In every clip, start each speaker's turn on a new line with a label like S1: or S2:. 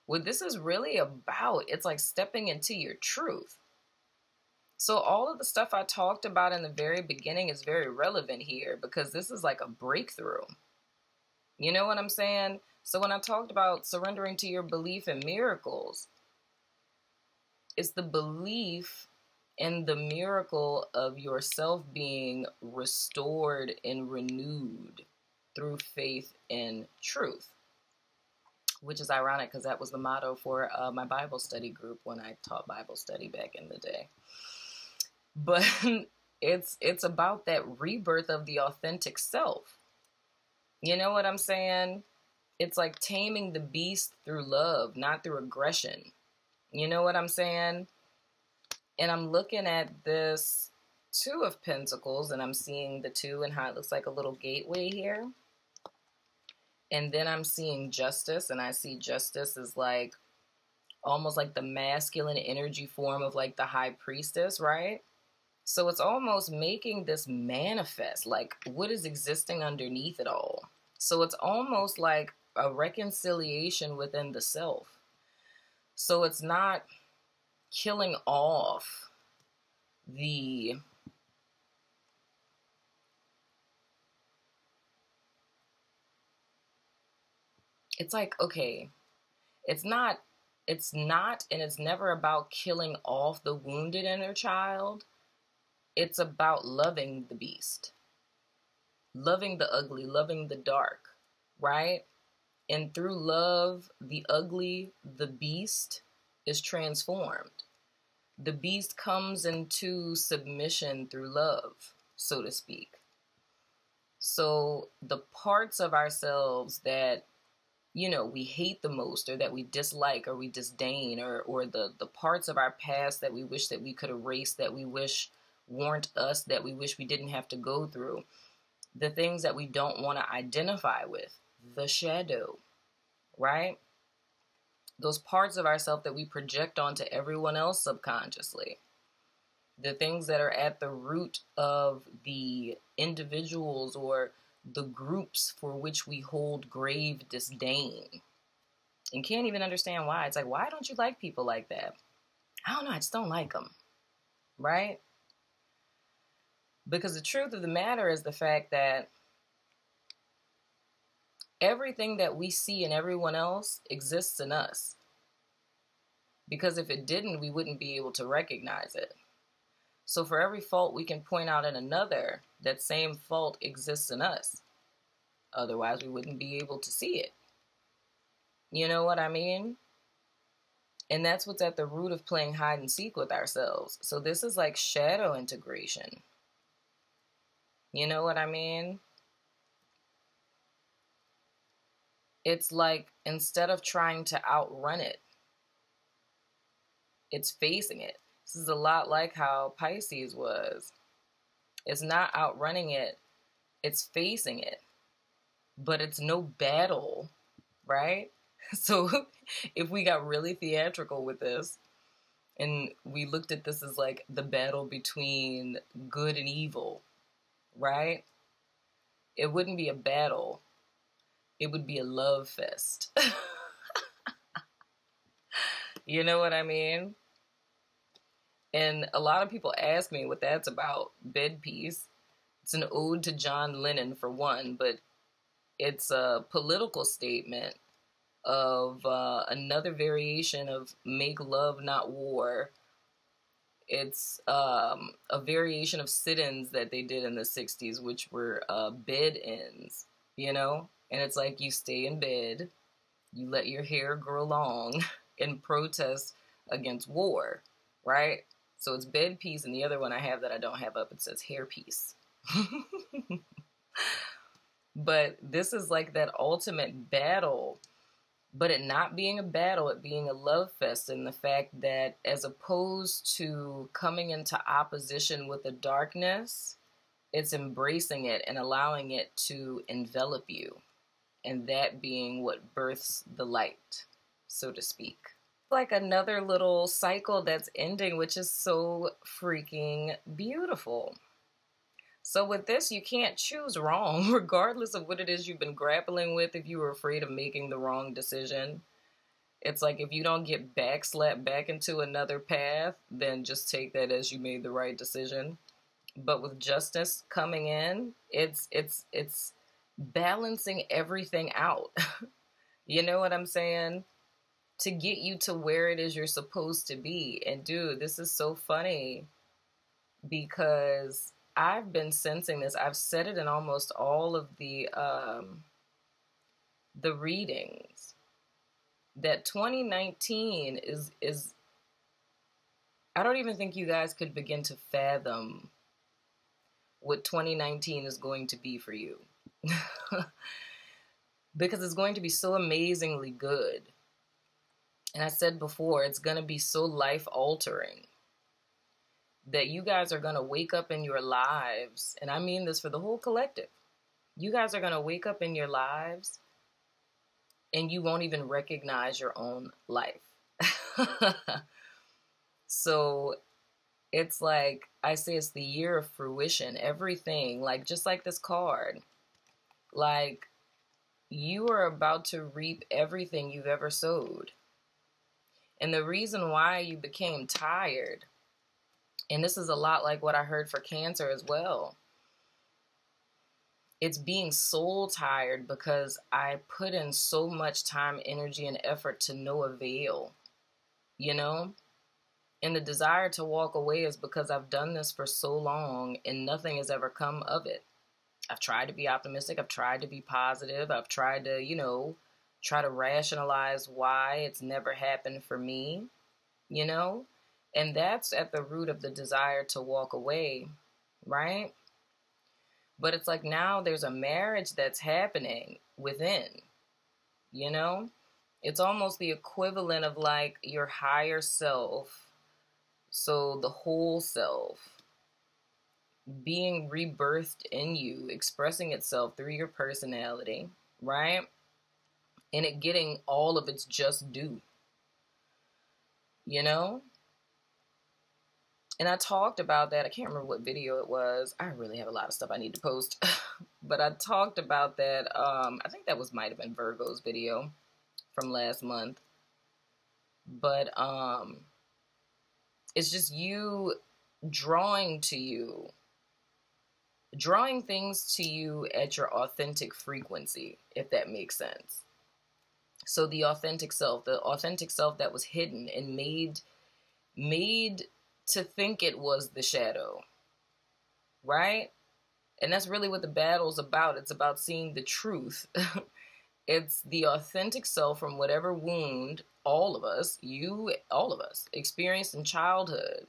S1: what this is really about, it's like stepping into your truth. So all of the stuff I talked about in the very beginning is very relevant here because this is like a breakthrough. You know what I'm saying? So when I talked about surrendering to your belief in miracles, it's the belief in the miracle of yourself being restored and renewed through faith in truth, which is ironic because that was the motto for my Bible study group when I taught Bible study back in the day. But it's about that rebirth of the authentic self. You know what I'm saying? It's like taming the beast through love, not through aggression. You know what I'm saying? And I'm looking at this Two of Pentacles, and I'm seeing the two and how it looks like a little gateway here. And then I'm seeing Justice, and I see Justice as like almost like the masculine energy form of like the High Priestess, right? So it's almost making this manifest, like what is existing underneath it all. So it's almost like a reconciliation within the self. So it's not killing off the it's like, okay, it's not and it's never about killing off the wounded inner child. It's about loving the beast, loving the ugly, loving the dark, right? And through love, the ugly, the beast is transformed. The beast comes into submission through love, so to speak. So the parts of ourselves that, you know, we hate the most, or that we dislike, or we disdain, or the parts of our past that we wish that we could erase, that we wish weren't us, that we wish we didn't have to go through, the things that we don't want to identify with, the shadow, right? Those parts of ourselves that we project onto everyone else subconsciously, the things that are at the root of the individuals or the groups for which we hold grave disdain and can't even understand why. It's like, why don't you like people like that? I don't know, I just don't like them, right? Because the truth of the matter is the fact that everything that we see in everyone else exists in us. Because if it didn't, we wouldn't be able to recognize it. So for every fault we can point out in another, that same fault exists in us. Otherwise, we wouldn't be able to see it. You know what I mean? And that's what's at the root of playing hide and seek with ourselves. So this is like shadow integration. You know what I mean? It's like instead of trying to outrun it, it's facing it. This is a lot like how Pisces was. It's not outrunning it, it's facing it. But it's no battle, right? So if we got really theatrical with this and we looked at this as like the battle between good and evil, right? It wouldn't be a battle. It would be a love fest. You know what I mean? And a lot of people ask me what that's about. Bed Peace. It's an ode to John Lennon for one, but it's a political statement of another variation of make love, not war. It's a variation of sit-ins that they did in the 60s, which were bed-ins, you know? And it's like you stay in bed, you let your hair grow long, and protest against war, right? So it's bed peace, and the other one I have that I don't have up, it says hair peace. But this is like that ultimate battle, but it not being a battle, it being a love fest, and the fact that as opposed to coming into opposition with the darkness, it's embracing it and allowing it to envelop you, and that being what births the light, so to speak. Like another little cycle that's ending, which is so freaking beautiful. So with this, you can't choose wrong, regardless of what it is you've been grappling with. If you were afraid of making the wrong decision, It's like if you don't get backslapped back into another path, then just take that as you made the right decision. But with justice coming in, it's balancing everything out. You know what I'm saying? To get you to where it is you're supposed to be. And dude, this is so funny because I've been sensing this. I've said it in almost all of the readings that 2019 is I don't even think you guys could begin to fathom what 2019 is going to be for you. Because it's going to be so amazingly good. And I said before, it's going to be so life-altering that you guys are going to wake up in your lives, and I mean this for the whole collective. You guys are going to wake up in your lives, and you won't even recognize your own life. So it's like, I say it's the year of fruition. Everything, like just like this card, like you are about to reap everything you've ever sowed. And the reason why you became tired, and this is a lot like what I heard for Cancer as well, it's being soul tired because I put in so much time, energy, and effort to no avail, you know? And the desire to walk away is because I've done this for so long and nothing has ever come of it. I've tried to be optimistic. I've tried to be positive. I've tried to, you know, try to rationalize why it's never happened for me, you know? And that's at the root of the desire to walk away, right? But it's like now there's a marriage that's happening within, you know? It's almost the equivalent of like your higher self, so the whole self, being rebirthed in you, expressing itself through your personality, right? And it getting all of its just due, you know? And I talked about that. I can't remember what video it was. I really have a lot of stuff I need to post. But I talked about that. I think that might have been Virgo's video from last month. But it's just you drawing things to you at your authentic frequency, if that makes sense. So the authentic self that was hidden and made to think it was the shadow, right? And that's really what the battle's about. It's about seeing the truth. It's the authentic self from whatever wound all of us experienced in childhood.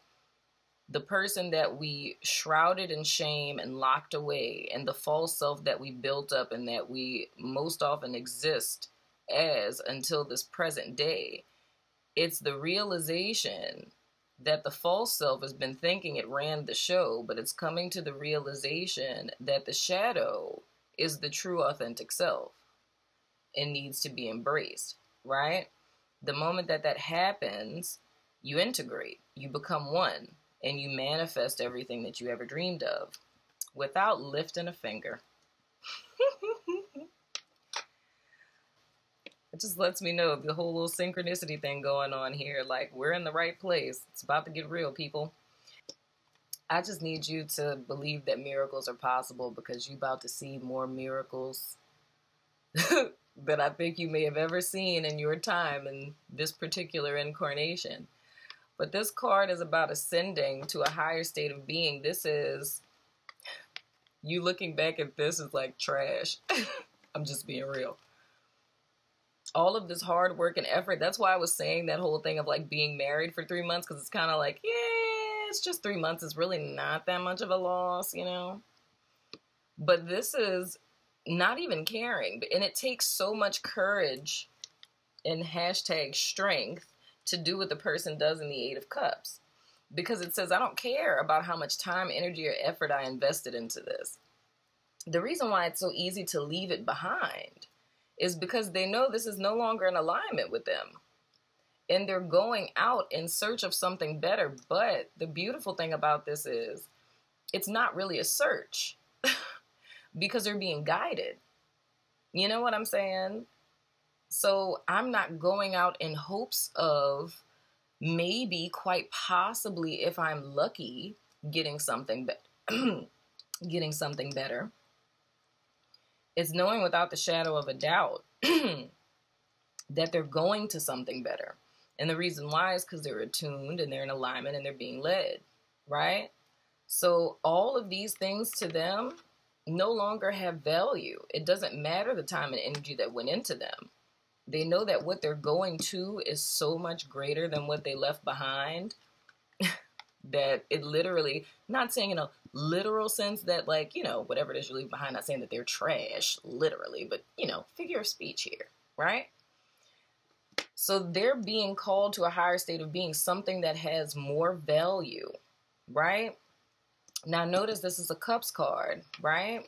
S1: The person that we shrouded in shame and locked away, and the false self that we built up and that we most often exist as until this present day. It's the realization that the false self has been thinking it ran the show, but it's coming to the realization that the shadow is the true authentic self and needs to be embraced, right? The moment that happens, you integrate, you become one, and you manifest everything that you ever dreamed of without lifting a finger. It just lets me know the whole little synchronicity thing going on here. Like, we're in the right place. It's about to get real, people. I just need you to believe that miracles are possible, because you're about to see more miracles that I think you may have ever seen in your time in this particular incarnation. But this card is about ascending to a higher state of being. This is, you looking back at this is like trash. I'm just being real. All of this hard work and effort, that's why I was saying that whole thing of like being married for 3 months, because it's kind of like, yeah, it's just 3 months. It's really not that much of a loss, you know? But this is not even caring. And it takes so much courage and #strength to do what the person does in the Eight of Cups. Because it says, I don't care about how much time, energy, or effort I invested into this. The reason why it's so easy to leave it behind is because they know this is no longer in alignment with them. And they're going out in search of something better. But the beautiful thing about this is it's not really a search because they're being guided. You know what I'm saying? So I'm not going out in hopes of maybe, quite possibly, if I'm lucky, getting something getting something better. It's knowing without the shadow of a doubt that they're going to something better. And the reason why is because they're attuned and they're in alignment and they're being led, right? So all of these things to them no longer have value. It doesn't matter the time and energy that went into them. They know that what they're going to is so much greater than what they left behind that it literally, not saying in a literal sense that, like, you know, whatever it is you leave behind, not saying that they're trash, literally, but, you know, figure of speech here, right? So they're being called to a higher state of being, something that has more value, right? Now notice this is a Cups card, right?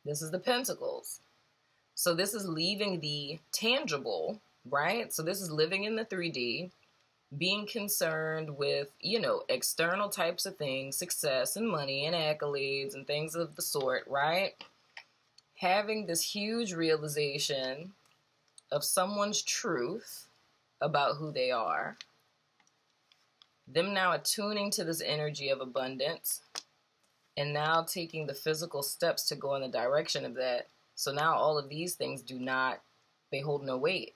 S1: This is the Pentacles. So this is leaving the tangible, right? So this is living in the 3D, being concerned with, you know, external types of things, success and money and accolades and things of the sort, right? Having this huge realization of someone's truth about who they are, them now attuning to this energy of abundance, and now taking the physical steps to go in the direction of that. So now all of these things they hold no weight.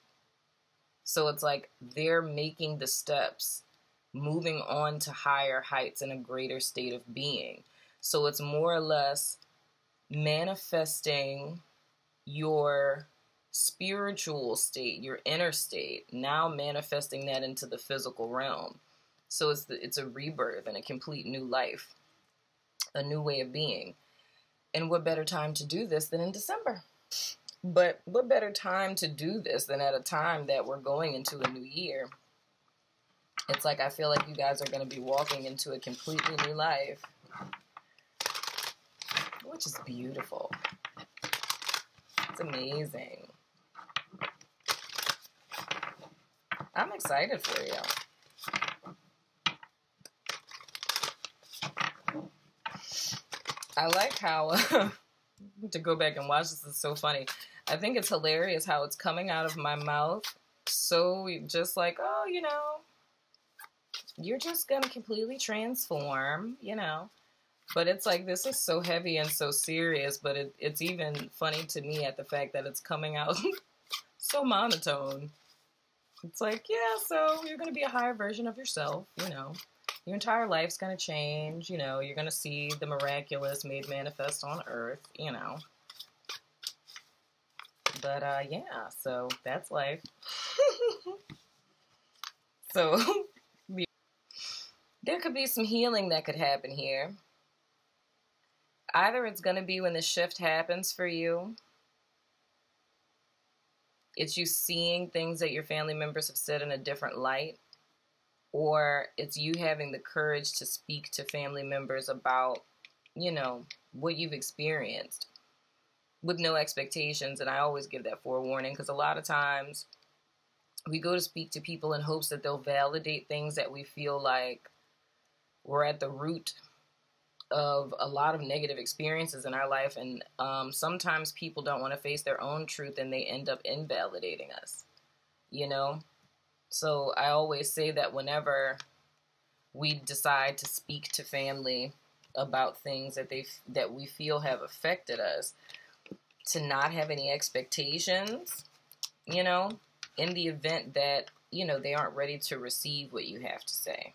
S1: So it's like they're making the steps, moving on to higher heights in a greater state of being. So it's more or less manifesting your spiritual state, your inner state, now manifesting that into the physical realm. So it's a rebirth and a complete new life, a new way of being. And what better time to do this than in December? But what better time to do this than at a time that we're going into a new year? It's like I feel like you guys are going to be walking into a completely new life, which is beautiful. It's amazing. I'm excited for you. I like how, to go back and watch this is so funny. I think it's hilarious how it's coming out of my mouth. So just like, oh, you know, you're just going to completely transform, you know. But it's like, this is so heavy and so serious, but it's even funny to me at the fact that it's coming out so monotone. It's like, yeah, so you're going to be a higher version of yourself, you know. Your entire life's going to change, you know. You're going to see the miraculous made manifest on earth, you know. But, yeah, so that's life. So, there could be some healing that could happen here. Either it's going to be when the shift happens for you. It's you seeing things that your family members have said in a different light. Or it's you having the courage to speak to family members about, you know, what you've experienced with no expectations. And I always give that forewarning because a lot of times we go to speak to people in hopes that they'll validate things that we feel like we're at the root of a lot of negative experiences in our life. And sometimes people don't want to face their own truth and they end up invalidating us, you know? So I always say that whenever we decide to speak to family about things that we feel have affected us, to not have any expectations, you know, in the event that, you know, they aren't ready to receive what you have to say.